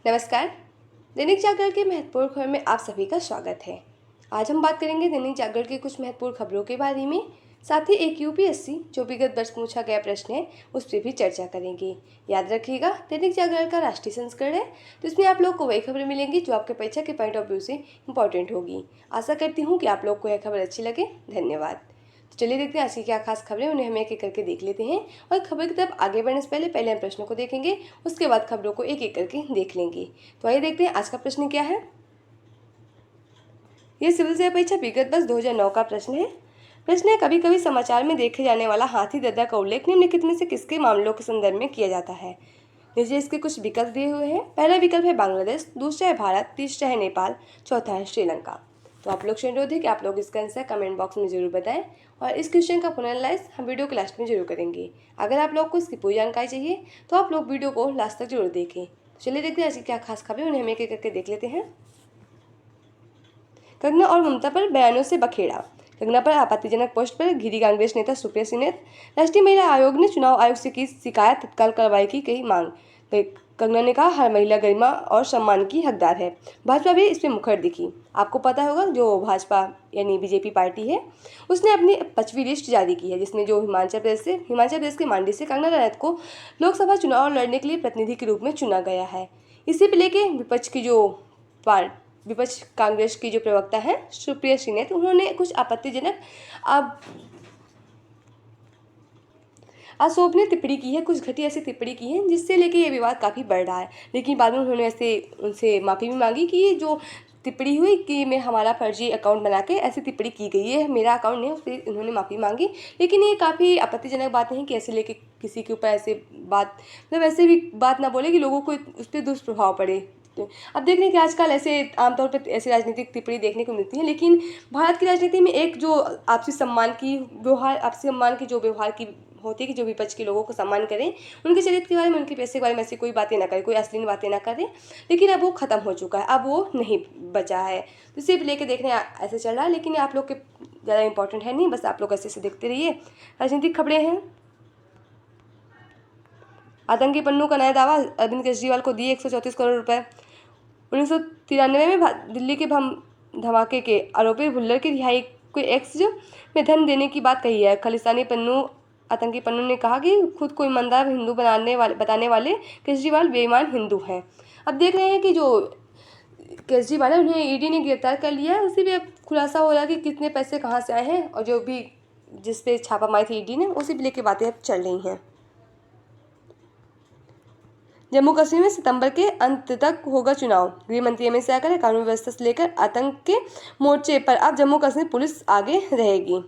नमस्कार। दैनिक जागरण के महत्वपूर्ण खबर में आप सभी का स्वागत है। आज हम बात करेंगे दैनिक जागरण की कुछ महत्वपूर्ण खबरों के बारे में। साथ ही एक यूपीएससी जो विगत वर्ष पूछा गया प्रश्न है उस पर भी चर्चा करेंगे। याद रखिएगा, दैनिक जागरण का राष्ट्रीय संस्करण है तो इसमें आप लोग को वही खबरें मिलेंगी जो आपके परीक्षा के पॉइंट ऑफ व्यू से इंपॉर्टेंट होगी। आशा करती हूँ कि आप लोग को यह खबर अच्छी लगे। धन्यवाद। तो चलिए देखते हैं आज की क्या खास खबरें, उन्हें हम एक एक करके देख लेते हैं। और खबर की तरफ आगे बढ़ने से पहले हम प्रश्नों को देखेंगे, उसके बाद खबरों को एक एक करके देख लेंगे। तो आइए देखते हैं आज का प्रश्न क्या है। ये सिविल सेवा परीक्षा विगत वर्ष 2009 का प्रश्न है। प्रश्न है, कभी कभी समाचार में देखे जाने वाला हाथी दद्दा का उल्लेख निम्नलिखित में से किसके मामलों के संदर्भ में किया जाता है। नीचे इसके कुछ विकल्प दिए हुए हैं। पहला विकल्प है बांग्लादेश, दूसरा है भारत, तीसरा है नेपाल, चौथा है श्रीलंका। तो आप लोग से अनुरोध है कि आप लोग इसका आंसर कमेंट बॉक्स में जरूर बताएं और इस क्वेश्चन का पुनरालाइज हम वीडियो के लास्ट में जरूर करेंगे। अगर आप लोग को इसकी पूरी जानकारी चाहिए तो आप लोग वीडियो को लास्ट तक जरूर देखें। चलिए देखते हैं आज की क्या खास खबरें, उन्हें हम एक एक करके देख लेते हैं। कंगना और ममता पर बयानों से बखेड़ा। कंगना पर आपत्तिजनक पोस्ट पर घिरी कांग्रेस नेता सुप्रिया सिन्हा। राष्ट्रीय महिला आयोग ने चुनाव आयोग से की शिकायत, तत्काल कार्रवाई की कही मांग। कंगना ने कहा, हर महिला गरिमा और सम्मान की हकदार है। भाजपा भी इसमें मुखर दिखी। आपको पता होगा जो भाजपा यानी बीजेपी पार्टी है उसने अपनी 5वीं लिस्ट जारी की है, जिसमें जो हिमाचल प्रदेश के मांडी से कंगना रनौत को लोकसभा चुनाव लड़ने के लिए प्रतिनिधि के रूप में चुना गया है। इसी पे लेके विपक्ष कांग्रेस की जो प्रवक्ता है सुप्रिया सिन्हा, तो उन्होंने कुछ आपत्तिजनक आशोभनीय टिप्पणी की है, कुछ घटिया ऐसी टिप्पणी की है जिससे लेके ये विवाद काफ़ी बढ़ रहा है। लेकिन बाद में उन्होंने उनसे माफ़ी भी मांगी कि ये जो टिप्पणी हुई कि मैं हमारा फर्जी अकाउंट बना के ऐसी टिप्पणी की गई है, मेरा अकाउंट नहीं, उस पर उन्होंने माफ़ी मांगी। लेकिन ये काफ़ी आपत्तिजनक बात नहीं कि ऐसे लेके किसी के ऊपर ऐसे बात, मतलब ऐसे भी बात ना बोले कि लोगों को उस पर दुष्प्रभाव पड़े। अब देख रहे हैं कि आजकल ऐसे आमतौर पर ऐसी राजनीतिक टिप्पणी देखने को मिलती है। लेकिन भारत की राजनीति में एक जो आपसी सम्मान की जो व्यवहार की होती है कि जो विपक्ष के लोगों को सम्मान करें, उनके चरित्र के बारे में, उनके पैसे के बारे में ऐसी कोई बातें ना करें, कोई अश्लील बातें ना करें। लेकिन अब वो खत्म हो चुका है, अब वो नहीं बचा है। तो सिर्फ लेके देखने ऐसे चल रहा है, लेकिन आप लोग के ज़्यादा इंपॉर्टेंट है नहीं, बस आप लोग ऐसे देखते रहिए। राजनीतिक खबरें हैं। आतंकी पन्नू का नया दावा, अरविंद केजरीवाल को दिए 134 करोड़ रुपए। 1993 में दिल्ली के बम धमाके के आरोपी भुल्लर की रिहाई को एक्स में धन देने की बात कही है। आतंकी पन्नू ने कहा कि खुद को ईमानदार हिंदू बताने वाले केजरीवाल बेईमान हिंदू हैं। अब देख रहे हैं कि जो केजरीवाल है उन्हें ईडी ने गिरफ्तार कर लिया है। उसी भी अब खुलासा हो रहा है कि कितने पैसे कहाँ से आए हैं, और जो भी जिस पे छापा मारी थी ईडी ने, उसी भी लेके बातें अब चल रही हैं। जम्मू कश्मीर में सितंबर के अंत तक होगा चुनाव। गृह मंत्री अमित शाह करें, कानून व्यवस्था से लेकर आतंक के मोर्चे पर अब जम्मू कश्मीर पुलिस आगे रहेगी।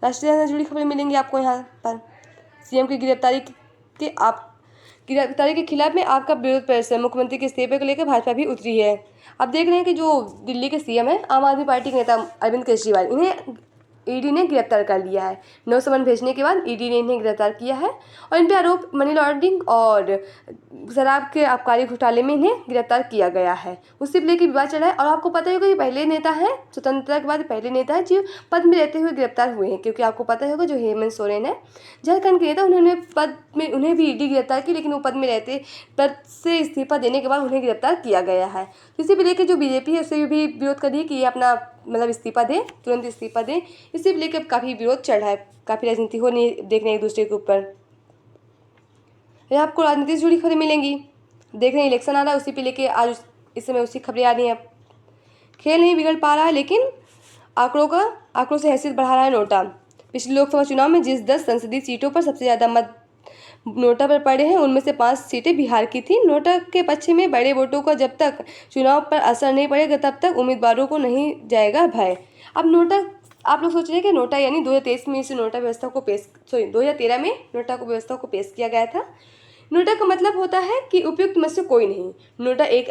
राष्ट्रीय से जुड़ी खबरें मिलेंगी आपको यहाँ पर। सीएम की गिरफ्तारी के खिलाफ में आपका विरोध प्रदर्शन, मुख्यमंत्री के इस्तीफे को लेकर भाजपा भी उतरी है। अब देख रहे हैं कि जो दिल्ली के सीएम है आम आदमी पार्टी के नेता अरविंद केजरीवाल, इन्हें ईडी ने गिरफ्तार कर लिया है। 9 समन भेजने के बाद ईडी ने इन्हें गिरफ्तार किया है और इन पर आरोप मनी लॉन्ड्रिंग और शराब के आबकारी घोटाले में इन्हें गिरफ्तार किया गया है। उससे लेकर विवाद चला है। और आपको पता होगा ये पहले नेता है, स्वतंत्रता के बाद पहले नेता है जो पद में रहते हुए गिरफ्तार हुए हैं। क्योंकि आपको पता होगा जो हेमंत सोरेन है झारखंड के नेता, उन्हें भी ईडी गिरफ्तार की, लेकिन वो पद से इस्तीफा देने के बाद उन्हें गिरफ्तार किया गया है। इसी को लेकर जो बीजेपी है उससे भी विरोध कर रही है कि ये अपना इस्तीफा दे, तुरंत इस्तीफा दे। इसी को लेकर काफ़ी विरोध चल रहा है, काफ़ी राजनीति हो नहीं देख रहे हैं एक दूसरे के ऊपर। यहाँ आपको राजनीति से जुड़ी खबरें मिलेंगी। देख रहे हैं इलेक्शन आ रहा है, उसी पे लेके आज इस समय उसी खबरें आ रही हैं। खेल नहीं बिगड़ पा रहा है, लेकिन आंकड़ों से हैसियत बढ़ा रहा है नोटा। पिछले लोकसभा चुनाव में जिस 10 संसदीय सीटों पर सबसे ज़्यादा मत नोटा पर पड़े हैं, उनमें से 5 सीटें बिहार की थी। नोटा के पक्ष में बड़े वोटों का जब तक चुनाव पर असर नहीं पड़ेगा तब तक उम्मीदवारों को नहीं जाएगा भय। अब नोटा, आप लोग सोच रहे हैं कि नोटा यानी 2023 में इस नोटा व्यवस्था को 2013 में नोटा को व्यवस्था को पेश किया गया था। नोटा का मतलब होता है कि उपयुक्त में से कोई नहीं। नोटा एक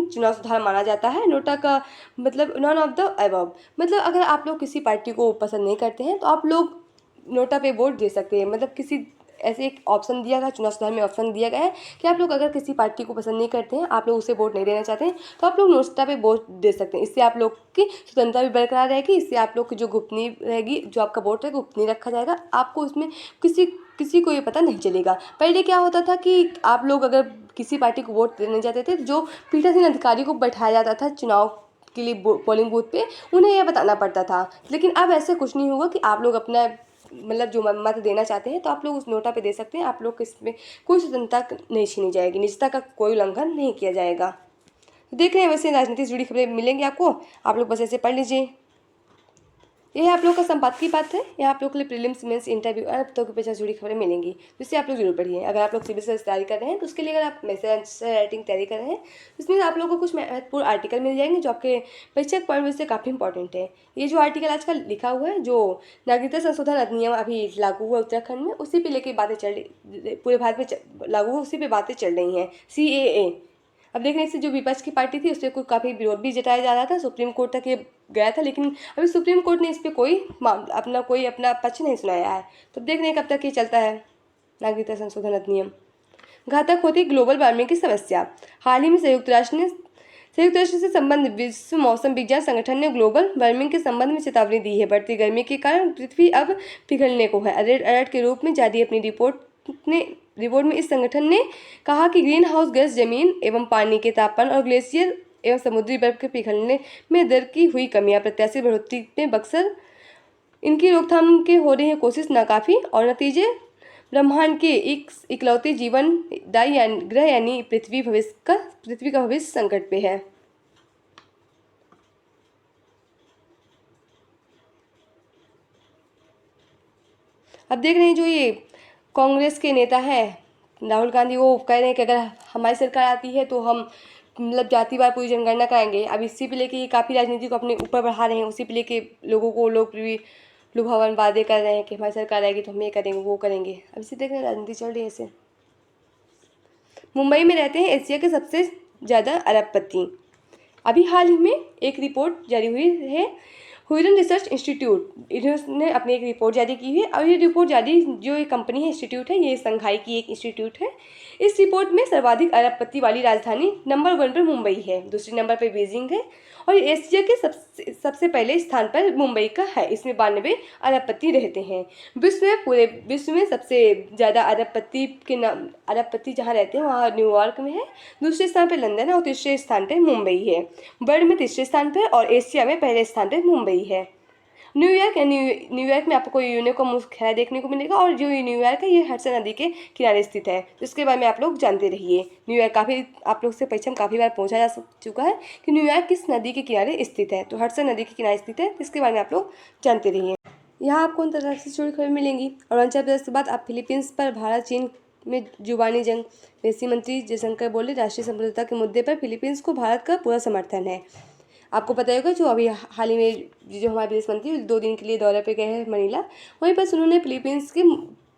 चुनाव सुधार माना जाता है। नोटा का मतलब नॉन ऑफ द अबव, मतलब अगर आप लोग किसी पार्टी को पसंद नहीं करते हैं तो आप लोग नोटा पे वोट दे सकते हैं। मतलब किसी ऐसे एक ऑप्शन दिया गया, चुनाव सुधार में ऑप्शन दिया गया है कि आप लोग अगर किसी पार्टी को पसंद नहीं करते हैं, आप लोग उसे वोट नहीं देना चाहते हैं, तो आप लोग नोटा पे वोट दे सकते हैं। इससे आप लोग की स्वतंत्रता भी बरकरार रहेगी। इससे आप लोग की जो गोपनीय रहेगी, जो आपका वोट है गोपनीय रखा जाएगा। आपको उसमें किसी किसी को ये पता नहीं चलेगा। पहले क्या होता था कि आप लोग अगर किसी पार्टी को वोट देने जाते थे, जो पीठासीन अधिकारी को बैठाया जाता था चुनाव के लिए पोलिंग बूथ पे, उन्हें यह बताना पड़ता था। लेकिन अब ऐसे कुछ नहीं होगा कि आप लोग अपना मतलब जो मत देना चाहते हैं तो आप लोग उस नोटा पे दे सकते हैं। आप लोग को इसमें कोई स्वतंत्रता नहीं छीनी जाएगी, निजता का कोई उल्लंघन नहीं किया जाएगा। तो देख रहे हैं वैसे राजनीति से जुड़ी खबरें मिलेंगी आपको, आप लोग बस ऐसे पढ़ लीजिए। ये है आप लोग का संपादकीय पाठ है, यहाँ आप लोग के लिए प्रीलिम्स मेंस इंटरव्यू और अब तक पेशा से जुड़ी खबरें मिलेंगी, जिससे आप लोग जरूर पढ़िए। अगर आप लोग सिविल सर्विस तैयारी कर रहे हैं तो उसके लिए अगर आप मैसेज आंसर राइटिंग तैयारी कर रहे हैं तो इसमें आप लोगों को कुछ महत्वपूर्ण आर्टिकल मिल जाएंगे जो आपके परीक्षा के पॉइंट से काफ़ी इंपॉर्टेंट है। ये जो आर्टिकल आजकल लिखा हुआ है, जो नागरिकता संशोधन अधिनियम अभी लागू हुआ उत्तराखंड में, उसी पे लेके बातें चल रही, पूरे भारत में लागू हुआ, उसी पे बातें चल रही हैं, CAA। अब देख रहे हैं इससे जो विपक्ष की पार्टी थी उस पर कोई काफ़ी विरोध भी जताया जा रहा था, सुप्रीम कोर्ट तक ये गया था, लेकिन अभी सुप्रीम कोर्ट ने इस पर कोई अपना पक्ष नहीं सुनाया है। तो देख रहे हैं कब तक ये चलता है नागरिकता संशोधन अधिनियम। घातक होती ग्लोबल वार्मिंग की समस्या। हाल ही में संयुक्त राष्ट्र से संबंधित विश्व मौसम विज्ञान संगठन ने ग्लोबल वार्मिंग के संबंध में चेतावनी दी है। बढ़ती गर्मी के कारण पृथ्वी अब पिघलने को है। रेड अलर्ट के रूप में जारी अपनी रिपोर्ट में इस संगठन ने कहा कि ग्रीन हाउस गैस जमीन एवं पानी के तापमान और ग्लेशियर एवं समुद्री बर्फ के पिघलने में दर की हुई कमियां प्रत्याशित बढ़ोतरी में बक्सर इनकी रोकथाम के हो रही है कोशिश नाकाफी और नतीजे ब्रह्मांड के इकलौते जीवन दायी ग्रह यानी पृथ्वी का भविष्य संकट पे है। अब देख रहे हैं जो ये कांग्रेस के नेता हैं राहुल गांधी, वो कह रहे हैं कि अगर हमारी सरकार आती है तो हम मतलब जातिवार पूरी जनगणना कराएंगे। अब इसी पे लेके ये काफ़ी राजनीति को अपने ऊपर बढ़ा रहे हैं, उसी पे लेके लोगों को लोग लुभावन वादे कर रहे हैं कि हमारी सरकार आएगी तो हम ये करेंगे वो करेंगे। अब इसी देख रहे हैं राजनीति चल रही है ऐसे। मुंबई में रहते हैं एशिया के सबसे ज़्यादा अरबपति। अभी हाल ही में एक रिपोर्ट जारी हुई है, ह्यूरन रिसर्च इंस्टीट्यूट, इन्होंने अपनी एक रिपोर्ट जारी की है। और ये रिपोर्ट जारी जो एक कंपनी है, इंस्टीट्यूट है, ये शंघाई की एक इंस्टीट्यूट है। इस रिपोर्ट में सर्वाधिक अरबपति वाली राजधानी नंबर 1 पर मुंबई है, दूसरे नंबर पर बीजिंग है और एशिया के सबसे पहले स्थान पर मुंबई का है। इसमें 92 अरबपति रहते हैं। पूरे विश्व में सबसे ज़्यादा अरबपति जहाँ रहते हैं वहाँ न्यूयॉर्क में है, दूसरे स्थान पर लंदन है और तीसरे स्थान पर मुंबई है। वर्ल्ड में तीसरे स्थान पर और एशिया में पहले स्थान पर मुंबई है। न्यूयॉर्क में आपको यूनेस्को मुख्यालय देखने को मिलेगा और जो न्यूयॉर्क है ये हडसन नदी के किनारे स्थित है, जिसके बारे में आप लोग जानते रहिए। न्यूयॉर्क काफ़ी आप लोग से परीक्षा में काफ़ी बार पूछा जा चुका है कि न्यूयॉर्क किस नदी के किनारे स्थित है, तो हडसन नदी के किनारे स्थित है, इसके बारे में आप लोग जानते रहिए। यहाँ आपको अंतर्राष्ट्रीय जुड़ी खबरें मिलेंगी। अरुणाचल प्रदेश के बाद आप फिलीपींस पर भारत चीन में जुबानी जंग। विदेश मंत्री जयशंकर बोले राष्ट्रीय संप्रभुता के मुद्दे पर फिलीपींस को भारत का पूरा समर्थन है। आपको पता होगा जो अभी हाल ही में जो हमारे विदेश मंत्री 2 दिन के लिए दौरे पे गए हैं मनीला, वहीं पर उन्होंने फिलीपींस की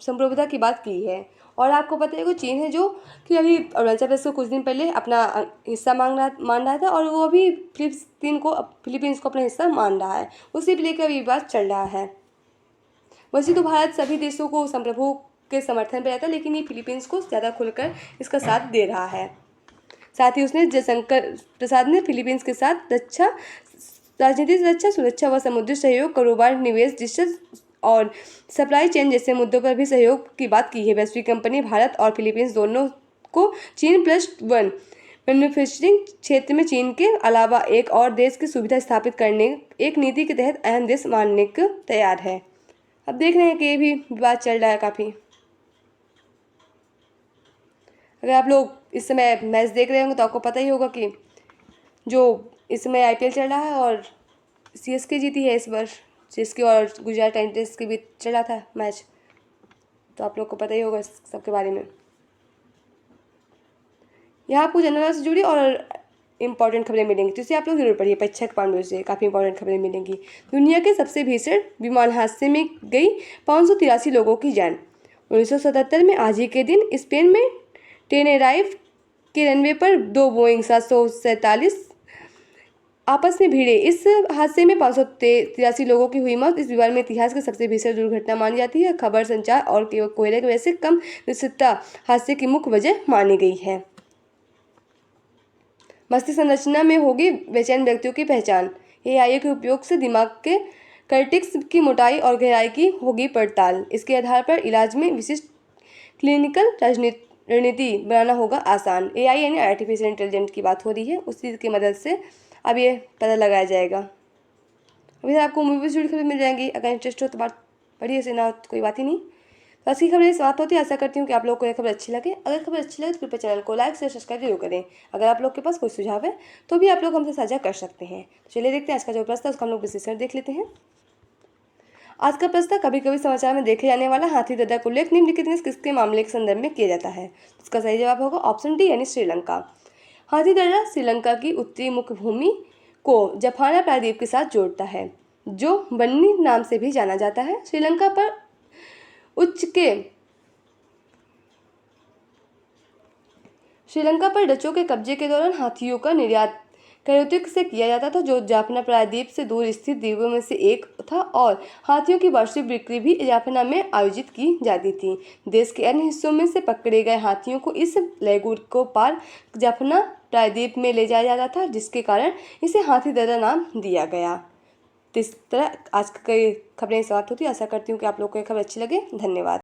संप्रभुता की बात की है। और आपको पता है कि चीन है जो कि अभी अरुणाचल प्रदेश को कुछ दिन पहले अपना हिस्सा मान रहा था और वो अभी फिलीपींस को अपना हिस्सा मान रहा है, उसी पे लेकर अभी बात चल रहा है। वैसे तो भारत सभी देशों को संप्रभु के समर्थन पर रहता है, लेकिन ये फिलीपींस को ज़्यादा खुलकर इसका साथ दे रहा है। साथ ही उसने जयशंकर प्रसाद ने फिलीपींस के साथ राजनीतिक सुरक्षा व समुद्री सहयोग, कारोबार, निवेश, डिजिटल और सप्लाई चेन जैसे मुद्दों पर भी सहयोग की बात की है। वैश्विक कंपनी भारत और फिलीपींस दोनों को China+1 मैन्युफैक्चरिंग क्षेत्र में चीन के अलावा एक और देश की सुविधा स्थापित करने एक नीति के तहत अहम देश मानने को तैयार है। अब देख रहे हैं कि ये भी विवाद चल रहा है काफ़ी। अगर आप लोग इस समय मैच देख रहे होंगे तो आपको पता ही होगा कि जो इस समय IPL चल रहा है और CSK जीती है इस वर्ष। CSK और गुजरात टाइटंस के बीच चला था मैच, तो आप लोग को पता ही होगा इस सबके बारे में। यहाँ आपको जनरल से जुड़ी और इम्पॉर्टेंट खबरें मिलेंगी, तो इसे आप लोग जरूर पढ़िए। परीक्षा के पॉइंट से काफ़ी इंपॉर्टेंट खबरें मिलेंगी। दुनिया के सबसे भीषण विमान हादसे में गई 583 लोगों की जान। 1977 में आज ही के दिन स्पेन में टेनेराइफ के रनवे पर 2 बोइंग 747 आपस में भिड़े। इस हादसे में 583 लोगों की हुई मौत। इस विमान में इतिहास की सबसे भीषण दुर्घटना मानी जाती है। खबर संचार और कोयले की वजह से कम निश्चितता हादसे की मुख्य वजह मानी गई है। मस्तिष्क संरचना में होगी बेचैन व्यक्तियों की पहचान। AI के उपयोग से दिमाग के कर्टिक्स की मोटाई और गहराई की होगी पड़ताल। इसके आधार पर इलाज में विशिष्ट क्लिनिकल रणनीति बनाना होगा आसान। AI यानी आर्टिफिशियल इंटेलिजेंस की बात हो रही है, उसी की मदद से अब ये पता लगाया जाएगा। अभी आपको मूवी से जुड़ी खबर मिल जाएंगी। अगर इंटरेस्ट हो तो बात पढ़िए, से ना हो तो कोई बात ही नहीं। तो आज की खबर समाप्त होती है। आशा करती हूँ कि आप लोग को यह खबर अच्छी लगे। अगर खबर अच्छी लगे तो कृपया चैनल को लाइक शेयर सब्सक्राइब जरूर करें। अगर आप लोग के पास कोई सुझाव है तो भी आप लोग हमसे साझा कर सकते हैं। तो चलिए देखते हैं आज का जो प्रश्न है उसका हम लोग विश्लेषण देख लेते हैं। आज का प्रश्न कभी कभी समाचार में देखे जाने वाला हाथीदह का उल्लेख निम्नलिखित में किसके मामले के संदर्भ में किया जाता है। इसका सही जवाब होगा ऑप्शन डी यानी श्रीलंका। हाथीदह श्रीलंका की उत्तरी मुख्य भूमि को जफाना प्रायद्वीप के साथ जोड़ता है, जो बन्नी नाम से भी जाना जाता है। श्रीलंका पर डचों के कब्जे के दौरान हाथियों का निर्यात कर्नाटक से किया जाता था, जो जाफना प्रायद्वीप से दूर स्थित द्वीपों में से एक था, और हाथियों की वार्षिक बिक्री भी जाफना में आयोजित की जाती थी। देश के अन्य हिस्सों में से पकड़े गए हाथियों को इस लैगूर को पार जाफना प्रायद्वीप में ले जाया जाता था, जिसके कारण इसे हाथीदह नाम दिया गया। तो इस तरह आज की खबरें समाप्त होती है। आशा करती हूँ कि आप लोग को ये खबर अच्छी लगे। धन्यवाद।